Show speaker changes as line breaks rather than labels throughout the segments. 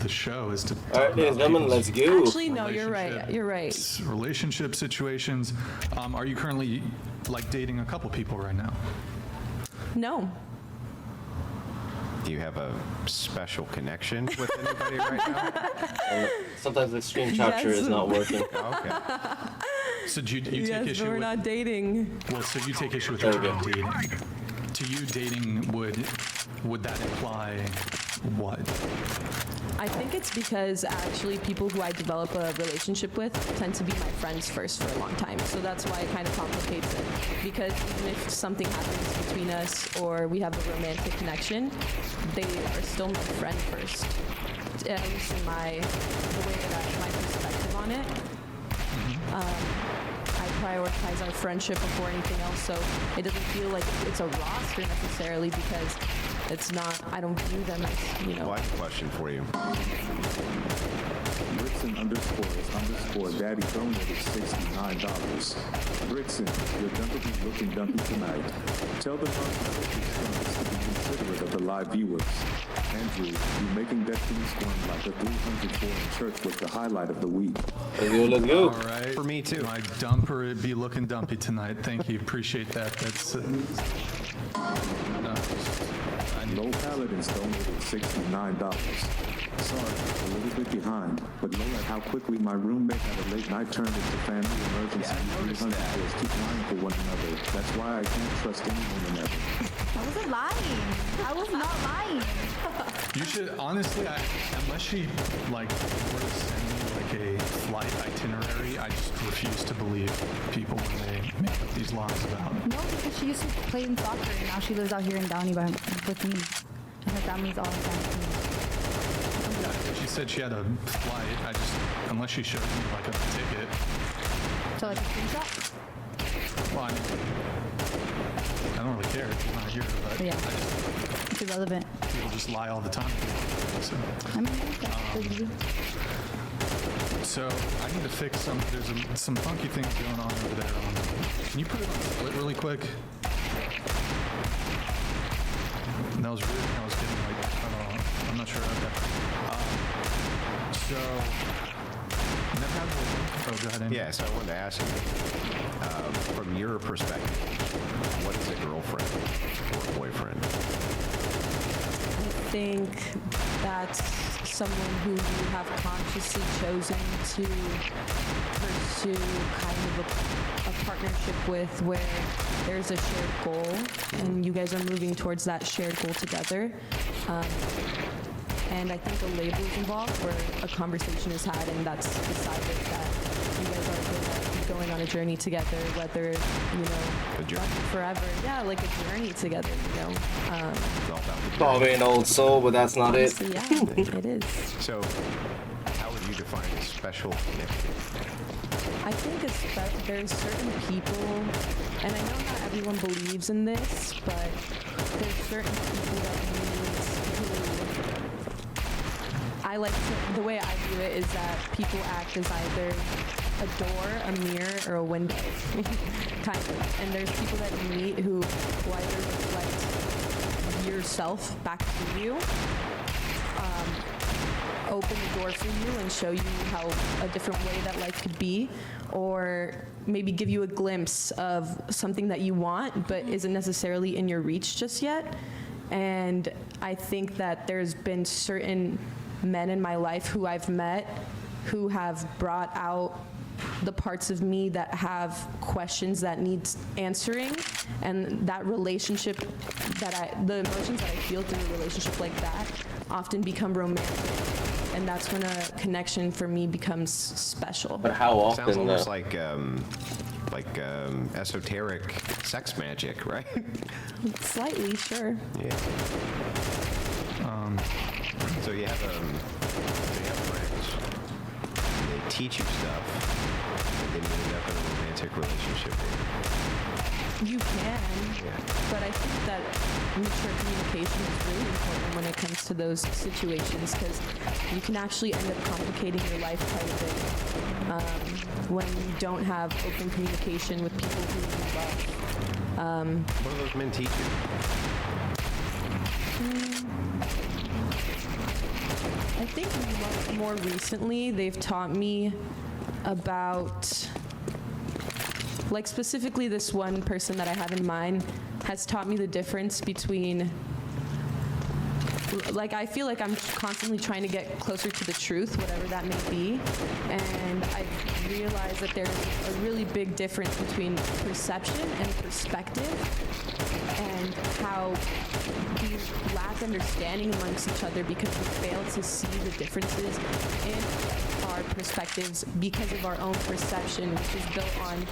the show is to
All
talk
right, ladies and
about
gentlemen, let's go.
Actually, no, you're right. You're right.
relationship situations. Are you currently like dating a couple people right now?
No.
Do you have a special connection with anybody right now?
Sometimes the screen capture is not working.
Okay.
So do you take
Yes,
issue
but we're
with?
not dating.
Well, so you take issue with
There
the
we
term
go.
dating. To you, dating would that imply what?
I think it's because actually people who I develop a relationship with tend to be my friends first for a long time. So that's why it kind of complicates it. Because even if something happens between us or we have a romantic connection, they are still my friend first. At least in the way that my perspective on it. I prioritize our friendship before anything else, so it doesn't feel like it's a roster necessarily because it's not, I don't view them as,
Well, I have a question for you.
Brickson _ Daddy donated $69. Brickson, your dumper's looking dumpy tonight. Tell the non-Catholic to be considerate of the live viewers. Andrew, you making Destiny's One like a 304 in church was the highlight of the week.
Let's go, let's go.
All right.
For me, too.
My dumper would be looking dumpy tonight. Thank you. Appreciate that. That's.
Low Paladins donated $69. Sorry, a little bit behind, but look at how quickly my roommate had a late night turned into family emergency.
Yeah, I noticed
300
that.
boys keep lying for one another. That's why I can't trust anyone ever.
I wasn't lying. I was not lying.
You should honestly, unless she like were to send me like a flight itinerary, I just refuse to believe people when they make up these lies about.
No, because she used to play in soccer and now she lives out here in Downey with me. And her family's all in Downey.
Yeah, she said she had a flight. I just, unless she showed me like a ticket.
So like a screenshot?
Well, I don't really care. She's not here, but
Yeah.
I just,
It's irrelevant.
people just lie all the time. So,
I mean, that's good of you.
so I need to fix some. There's some funky things going on over there. Can you put it on split really quick? That was weird. I was getting like, I don't know. I'm not sure. Okay. So, never had a boyfriend. Oh, go ahead. Andy.
Yeah, so I wanted to ask you, from your perspective, what is a girlfriend or a boyfriend?
I think that's someone who you have consciously chosen to pursue kind of a partnership with where there's a shared goal and you guys are moving towards that shared goal together. And I think a label is involved where a conversation is had and that's decided that you guys are going to be going on a journey together, whether,
A journey.
forever. Yeah, like a journey together,
It's all about the
Probably an old soul, but that's not it.
Honestly, yeah, it is.
So, how would you define a special connection?
I think there's certain people, and I know not everyone believes in this, but there's certain people that you meet who the way I view it is that people act as either a door, a mirror, or a window, kind of. And there's people that you meet who either reflect yourself back to you, open the door for you and show you how a different way that life could be, or maybe give you a glimpse of something that you want but isn't necessarily in your reach just yet. And I think that there's been certain men in my life who I've met who have brought out the parts of me that have questions that need answering, and that relationship the emotions that I feel through a relationship like that often become romantic, and that's when a connection for me becomes special.
But how often?
Sounds almost like esoteric sex magic, right?
Slightly, sure.
Yeah. So you have friends. They teach you stuff, and then you end up in a romantic relationship.
You can, but I think that mature communication is really important when it comes to those situations, because you can actually end up complicating your life quite a bit when you don't have open communication with people who you love.
What do those men teach you?
I think more recently they've taught me about, like specifically this one person that I have in mind has taught me the difference between, like I feel like I'm constantly trying to get closer to the truth, whatever that may be, and I've realized that there's a really big difference between perception and perspective, and how we lack understanding amongst each other because we fail to see the differences in our perspectives because of our own perception, which is built on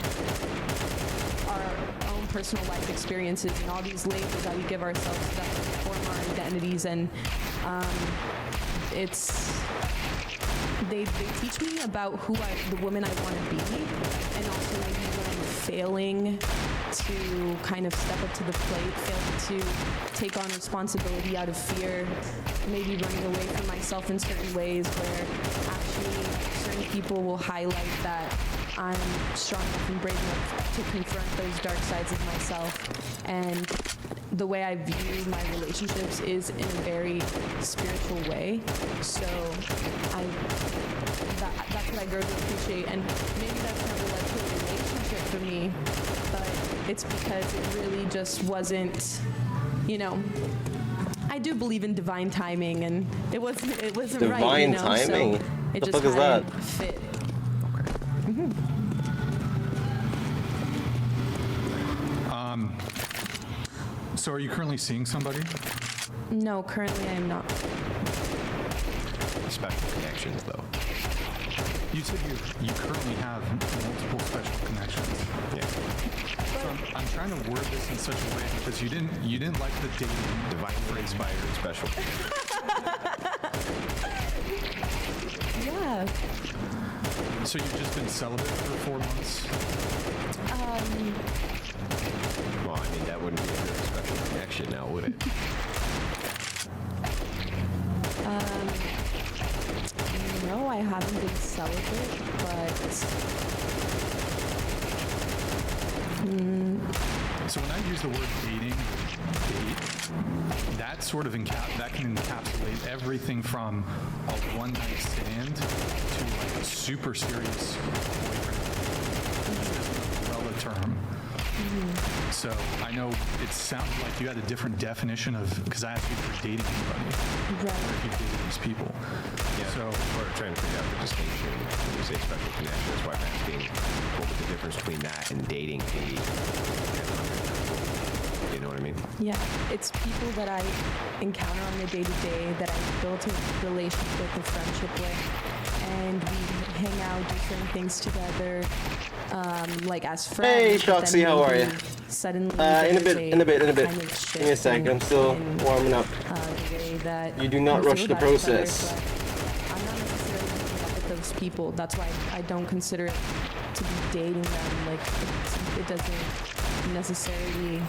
our own personal life experiences and all these labels that we give ourselves that form our identities. And they teach me about the woman I want to be, and also maybe when I'm failing to kind of step up to the plate, failing to take on responsibility out of fear, maybe running away from myself in certain ways where actually certain people will highlight that I'm strong enough and brave enough to confront those dark sides of myself. And the way I view my relationships is in a very spiritual way. So that's what I grow to appreciate. And maybe that's never led to a relationship for me, but it's because it really just wasn't, I do believe in divine timing, and it wasn't right.
Divine timing?
So it
The
just
fuck is that?
hadn't fit.
So are you currently seeing somebody?
No, currently I am not.
Special connections, though.
You said you currently have multiple special connections.
Yeah.
So I'm trying to word this in such a way because you didn't like the dating
Divinely inspired special.
Yeah.
So you've just been celibate for 4 months?
Well, I mean, that wouldn't be a very special connection now, would it?
No, I haven't been celibate, but
So when I use the word dating, date, that sort of that can encapsulate everything from a one-night stand to like a super serious boyfriend. It's an umbrella term. So I know it sounded like you had a different definition of, because I asked you for dating anybody, or if you've dated these people.
Yeah,
So
we're trying to figure out the distinction when you say special connection. That's why I'm asking what would the difference between that and dating be? You know what I mean?
yeah, it's people that I encounter on the day-to-day that I built a relationship, a friendship with, and we hang out, do certain things together, like as friends.
Hey,
but then
Shoxy, how are
maybe
you?
Suddenly,
In a bit.
kind of
Give me a
shift
sec. I'm still
in,
warming up.
the way that
You do not
we
rush
feel
the
about each other,
process.
but I'm not necessarily hooking up with those people. That's why I don't consider it to be dating them. Like it doesn't necessarily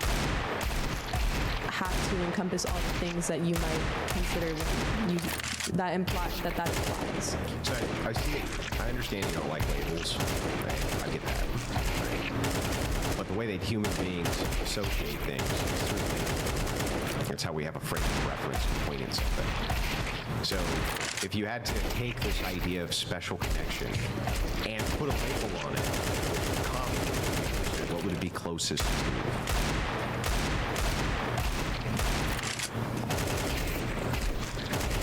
have to encompass all the things that you might consider when that implies.
So I see. I understand you don't like labels. Right? I get that. Right? But the way that human beings associate things is through labels. That's how we have a frame of reference to point in something. So if you had to take this idea of special connection and put a label on it, what would it be closest to?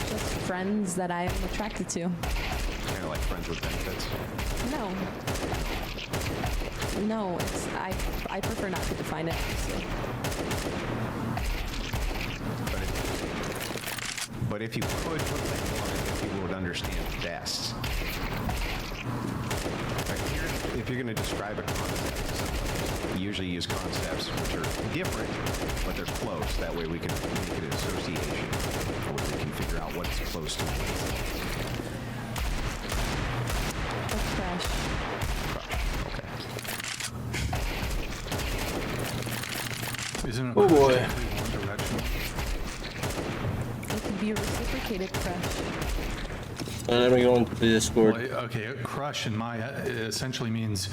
Just friends that I'm attracted to.
Kind of like friends with benefits.
No, I prefer not to define it, honestly.
But if you could put a label on it that people would understand best. If you're going to describe a concept to somebody, you usually use concepts which are different, but they're close. That way we can make it an association, or we can figure out what's close to what.
A crush.
Okay.
isn't it
Oh, boy.
exactly one directional?
It could be a reciprocated crush.
Let me go into the Discord.
Well, okay, a crush in my essentially means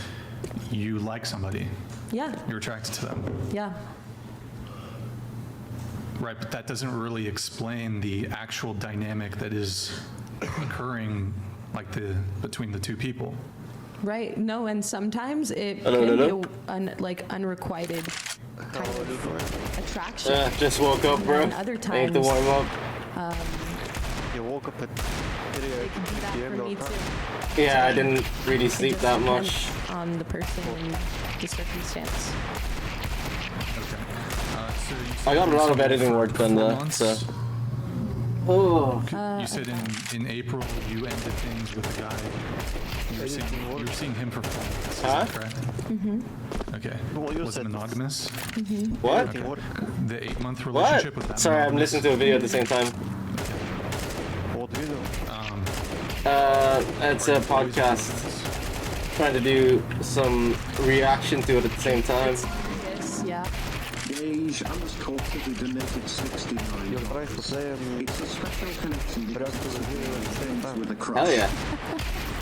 you like somebody,
Yeah,
you're attracted to them.
yeah.
Right, but that doesn't really explain the actual dynamic that is occurring like between the two people.
Right. No, and sometimes it
Hello,
can
hello.
be like unrequited kind of attraction.
Just woke up, bro.
And other
I need to
times,
warm up.
You woke up at
it can do that for me too.
Yeah, I didn't really
It
sleep
just
that
depends
much.
on the person and the circumstance.
Okay. So you
I got a
said
lot of
you were
editing
for
work done
4
though,
months.
so. Oh.
You said in April you ended things with a guy. You were seeing him for 4 months. Is that correct? Mm-hmm. Okay.
Well, you
Was it
said-
monogamous?
What?
The 8-month relationship was
What?
that
Sorry, I'm
monogamous?
listening to a video at the same time.
What video?
It's a podcast. Trying to do some reaction to it at the same time.
Yes, yeah.
Gage underscore Kitty donated $69.
You're trying to play
It's a special connection because it's a friends with a crush.
Hell yeah.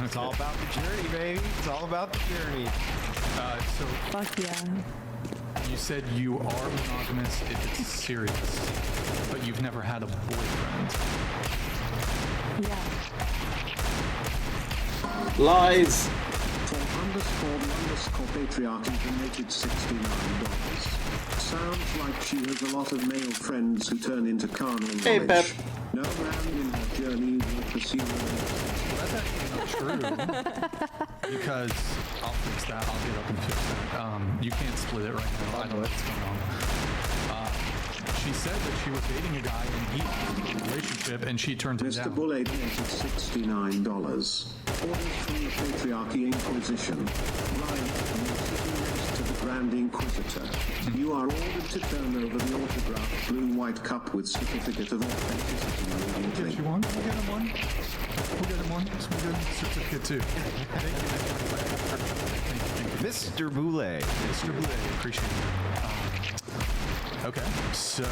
It's all about the journey, baby. It's all about the journey.
So
Fuck yeah.
you said you are monogamous if it's serious, but you've never had a boyfriend.
Yeah.
Lies.
For underscore patriarchy donated $69. Sounds like she has a lot of male friends who turn into carnal
Hey,
knowledge.
Pep.
No man in her journey will pursue her.
That's actually not true. Because I'll fix that. I'll get up and fix that. You can't split it right now. I don't know what's going on. She said that she was dating a guy and he was in a relationship and she turned him
Mr.
down.
Bulle donated $69. Orders from the Patriarchy Inquisition. Ryan, you're sitting next to the Grand Inquisitor. You are ordered to turn over the autographed blue-white cup with certificate of authenticity
We'll get
immediately.
you one. We'll get him one. We'll get him one. So we'll get him a certificate too. Thank you. Thank you.
Mr. Boulay.
Mr. Blue, appreciate it. Okay, so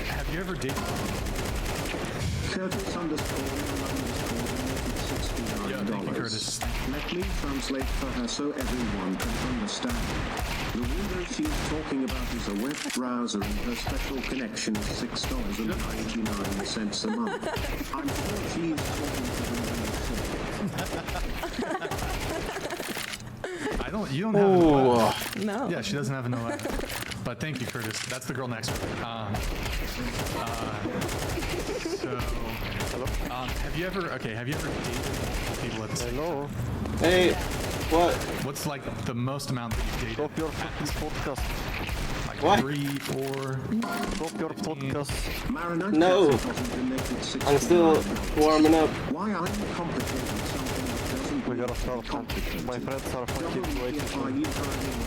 have you ever dated?
Curtis underscore $69.
Yeah, thank you, Curtis.
Let me translate for her so everyone can understand. The window she's talking about is a web browser and her special connection is $6.99 a month. I'm sure she's talking to the
You don't have an OS.
No.
Yeah, she doesn't have an OS. But thank you, Curtis. That's the girl next to her. Have you ever dated multiple people at the same time?
Hello.
Hey, what?
What's like the most amount that you've dated?
Stop your fucking podcast.
Like
What?
3, 4?
Stop your podcast.
Marinette
No.
donated
I'm still
$69.
warming up.
Why are you complicating something that doesn't
We gotta
need to be
start.
complicated?
My friends are fucking waiting.
Are you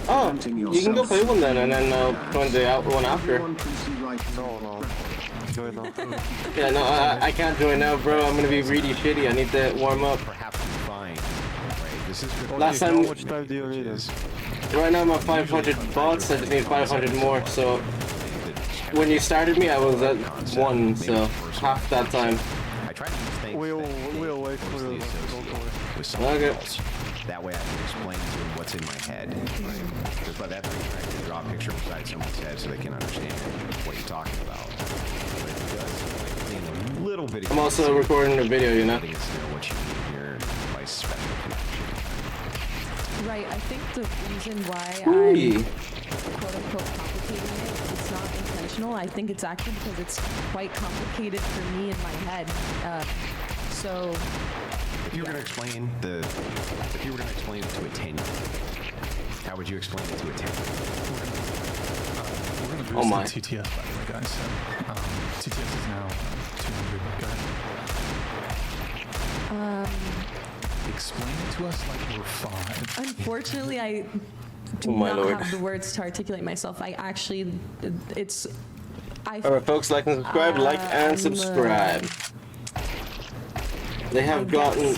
Oh,
preventing
you can go
yourself?
play one then, and then I'll join the one after.
Everyone can see right
No. Go now.
Yeah, no, I can't join now, bro. I'm gonna be really shitty. I need to warm up.
Perhaps fine. Right. This is good.
Last
How
time,
much time do you need?
right now I'm at 500 bots. I just need 500 more. So when you started me, I was at 1, so half that time.
I try to use things
We'll
that
wait for
closely
you.
associated
Don't worry.
with someone
Okay.
else. That way I can explain to them what's in my head. Right? Just by that way, I can draw a picture beside someone's head so they can understand what you're talking about. But it does like, lean a little bit.
I'm also recording a video, you know.
Letting us know what you need here by special connection.
Right. I think the reason why
Ooh.
I'm quote unquote complicating it, it's not intentional. I think it's actually because it's quite complicated for me in my head. So
If you were going to explain it to a 10, how would you explain it to a 10?
We're going to
Oh
boost
my.
the TTS, by the way, guys. So, TTS is now 200. Go ahead. Explain it to us like we're 5.
unfortunately, I do
Oh my
not
lord.
have the words to articulate myself. I actually, it's,
Alright, folks, like and subscribe, like and subscribe. They have gotten,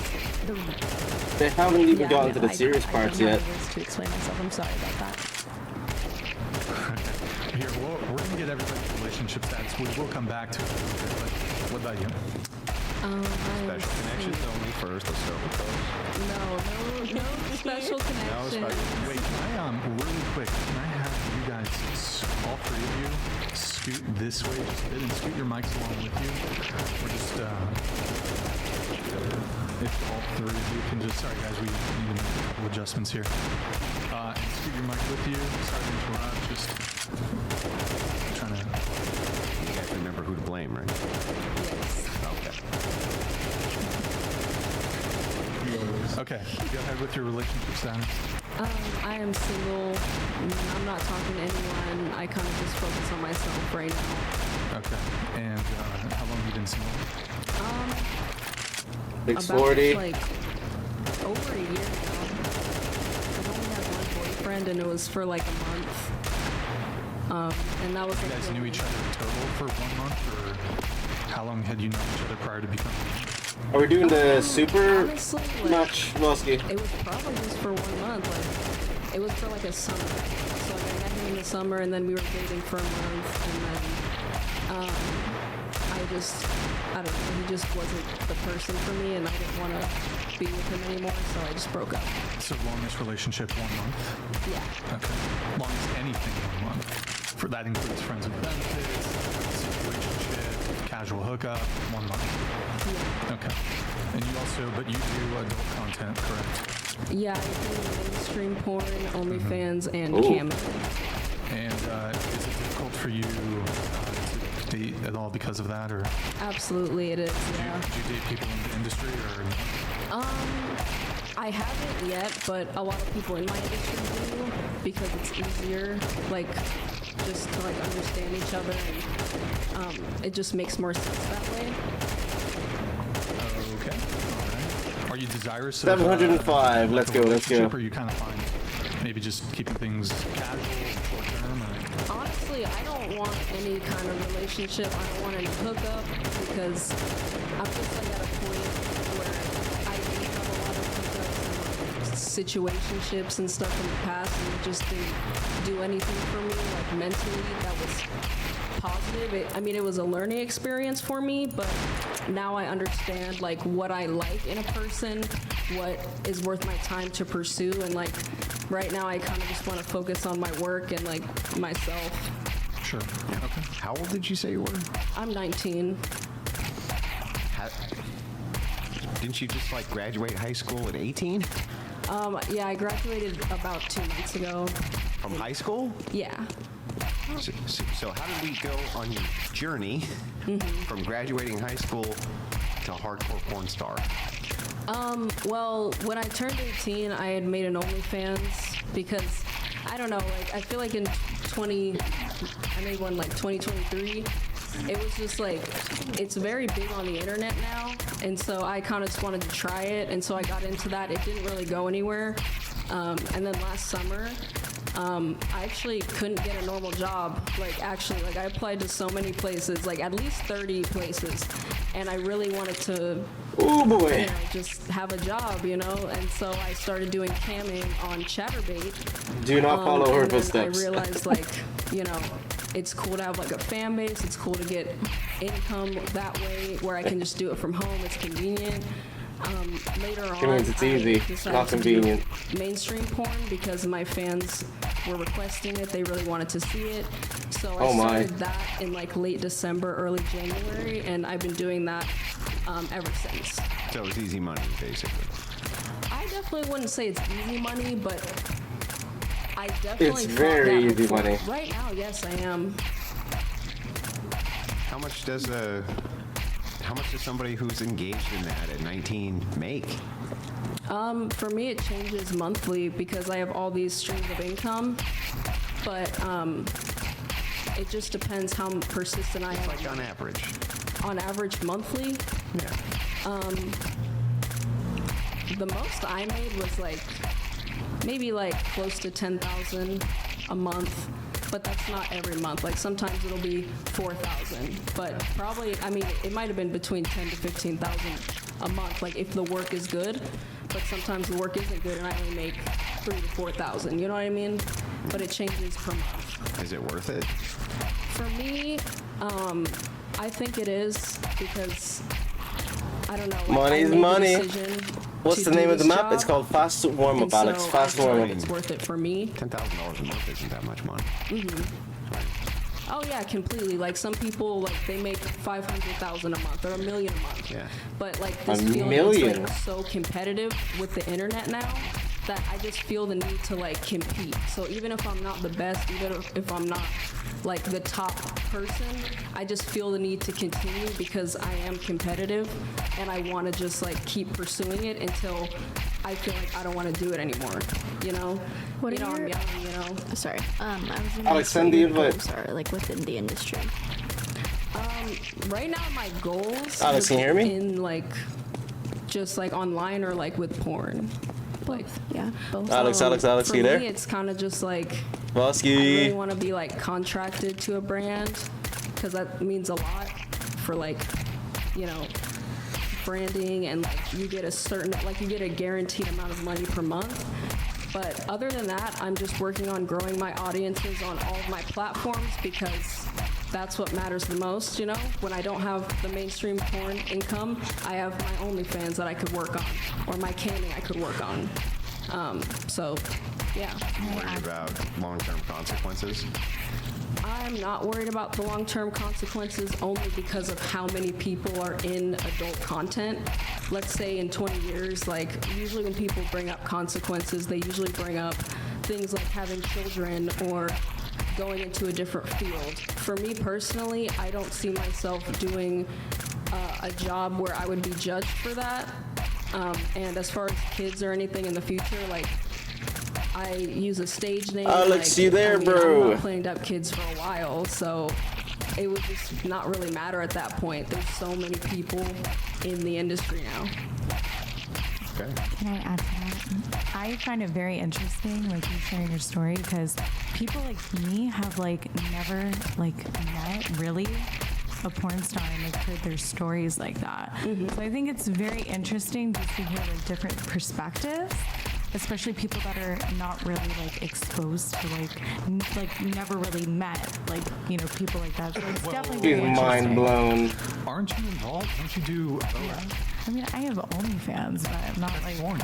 they haven't even gotten to the serious parts
I
yet.
don't have the words to explain myself. I'm sorry about that.
Here, we're going to get everybody's relationship stats. We will come back to it. But what about you?
Special connections only first. Let's start with those.
No special connection.
Wait, can I, really quick, can I have you guys, all three of you, scoot this way just a bit and scoot your mics along with you? Or just, if all three of you can just, sorry guys, we need to make a couple adjustments here. And scoot your mic with you. Sorry to interrupt, just trying to...
You guys remember who to blame, right?
Yes.
Okay.
Okay, go ahead with your relationship status.
I am single. I'm not talking to anyone. I kind of just focus on myself right now.
Okay, and how long have you been single?
Big
About
40.
like over a year now. I've only had one boyfriend, and it was for like a month. And that was
You
like
guys knew each other total for 1 month, or how long had you known each other prior to becoming?
Are we doing the super
Honestly, like,
notch, Mosky?
it was probably just for 1 month. Like, it was for like a summer. So like, I met him in the summer, and then we were dating for a month, and then I don't know, he just wasn't the person for me, and I didn't want to be with him anymore, so I just broke up.
So longest relationship 1 month?
Yeah.
Okay. Longest anything 1 month? For that includes friends with benefits, situationship, casual hookup, 1 month.
Yeah.
Okay. And you also, but you do adult content, correct?
Yeah, I do mainstream porn, OnlyFans, and
Ooh.
cam.
And is it difficult for you to date at all because of that, or
Absolutely, it is. Yeah.
do you date people in the industry, or?
I haven't yet, but a lot of people in my industry do because it's easier, like, just to like understand each other, and it just makes more sense that way.
Okay. All right. Are you desirous of
705. Let's
a
go, let's go.
relationship, or you kind of find maybe just keeping things casual, short term, or?
Honestly, I don't want any kind of relationship. I don't want any hookup because I'm just like at a point where I do have a lot of hookups and like situationships and stuff in the past, and it just didn't do anything for me, like mentally. That was positive. It was a learning experience for me, but now I understand like what I like in a person, what is worth my time to pursue, and like right now I kind of just want to focus on my work and like myself.
Sure. Okay.
How old did you say you were?
I'm 19.
Didn't you just like graduate high school at 18?
Yeah, I graduated about 2 months ago.
From high school?
Yeah.
So how did we go on your journey from graduating high school to hardcore porn star?
Well, when I turned 18, I had made an OnlyFans because, I don't know, like, I feel like in I made one like 2023. It was just like, it's very big on the internet now, and so I kind of just wanted to try it, and so I got into that. It didn't really go anywhere. And then last summer, I actually couldn't get a normal job. Like, actually, like, I applied to so many places, like at least 30 places, and I really wanted to,
Oh boy.
just have a job, and so I started doing camming on Chatterbait.
Do not follow her
And then
footsteps.
I realized, like, it's cool to have like a fan base. It's cool to get income that way, where I can just do it from home. It's convenient. Later on,
means it's easy,
I decided
not
to do
convenient.
mainstream porn because my fans were requesting it. They really wanted to see it. So I
Oh my.
started that in like late December, early January, and I've been doing that ever since.
So it was easy money, basically.
I definitely wouldn't say it's easy money, but I definitely
It's
thought
very
that
easy
before.
money.
Right now, yes, I am.
How much does somebody who's engaged in that at 19 make?
For me, it changes monthly because I have all these streams of income, but it just depends how persistent I am.
Like on average.
On average, monthly,
Yeah.
the most I made was like maybe like close to 10,000 a month, but that's not every month. Like sometimes it'll be 4,000, but probably, it might have been between 10 to 15,000 a month, like if the work is good, but sometimes the work isn't good and I only make 3,000 to 4,000, you know what I mean? But it changes per month.
Is it worth it?
For me, I think it is because I don't know. Like,
Money's
I made the
money.
decision
What's
to
the
do
name of the
this
map? It's
job,
called Fast Warm
and
Up, Alex.
so
Fast
I feel
Warm
like
Up.
it's worth it for me.
$10,000 a month isn't that much money.
Oh yeah, completely. Like some people, like they make 500,000 a month or $1 million a month.
Yeah.
But like this
$1
feeling
million.
is like so competitive with the internet now that I just feel the need to like compete. So even if I'm not the best, even if I'm not like the top person, I just feel the need to continue because I am competitive and I want to just like keep pursuing it until I feel like I don't want to do it anymore. You know?
What
you
are
know,
your-
I'm young, you know.
Sorry. I was gonna
Alex,
ask
send
what
the
your
invite.
goals are, like within the industry.
Right now, my goals.
Alex, can you hear me?
In like, just like online or like with porn. Like,
Yeah, both.
Alex,
for
you there?
me, it's kind of just like I
Bosky.
really want to be like contracted to a brand because that means a lot for like, you know, branding and like you get a certain like you get a guaranteed amount of money per month. But other than that, I'm just working on growing my audiences on all of my platforms because that's what matters the most, you know? When I don't have the mainstream porn income, I have my OnlyFans that I could work on or my camming I could work on. So, yeah.
Worried about long-term consequences.
I'm not worried about the long-term consequences only because of how many people are in adult content. Let's say in 20 years, like usually when people bring up consequences, they usually bring up things like having children or going into a different field. For me personally, I don't see myself doing a job where I would be judged for that. And as far as kids or anything in the future, like I use a stage name.
Alex,
like,
you there,
I mean,
bro?
I'm not playing up kids for a while, so it would just not really matter at that point. There's so many people in the industry now.
Okay.
Can I add to that? I find it very interesting, like you sharing your story, because people like me have like never like met really a porn star and like heard their stories like that. So I think it's very interesting just to hear like different perspectives, especially people that are not really like exposed to like never really met like, you know, people like that. So it's definitely
He's
very
mind
interesting.
blown.
Aren't you involved? Don't you do
I mean, I have OnlyFans, but I'm not like
porn?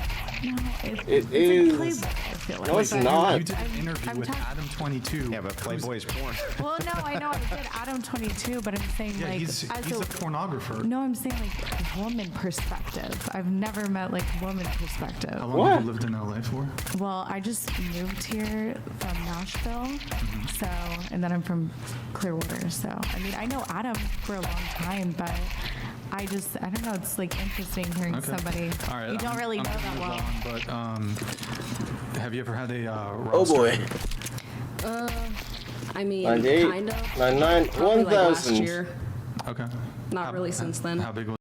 no.
It
It's
is.
like Playboy, I feel like.
No, it's
But-
not.
You did an interview
I'm
with
talking-
Adam22.
Yeah, but Playboy's porn.
Well, no, I know I did Adam 22, but I'm saying
Yeah,
like
he's a
as
pornographer.
no, I'm saying like woman perspective. I've never met like woman perspective.
How long
What?
have you lived in LA for?
Well, I just moved here from Nashville, so and then I'm from Clearwater. So I mean, I know Adam for a long time, but I don't know. It's like interesting hearing
Okay.
somebody
All right,
you don't really know
gonna
that
move
well.
on, but have you ever had a
Oh boy.
I mean,
98,
kind of.
99,
Probably like last
1000.
year.
Okay.
Not really since then.
How big was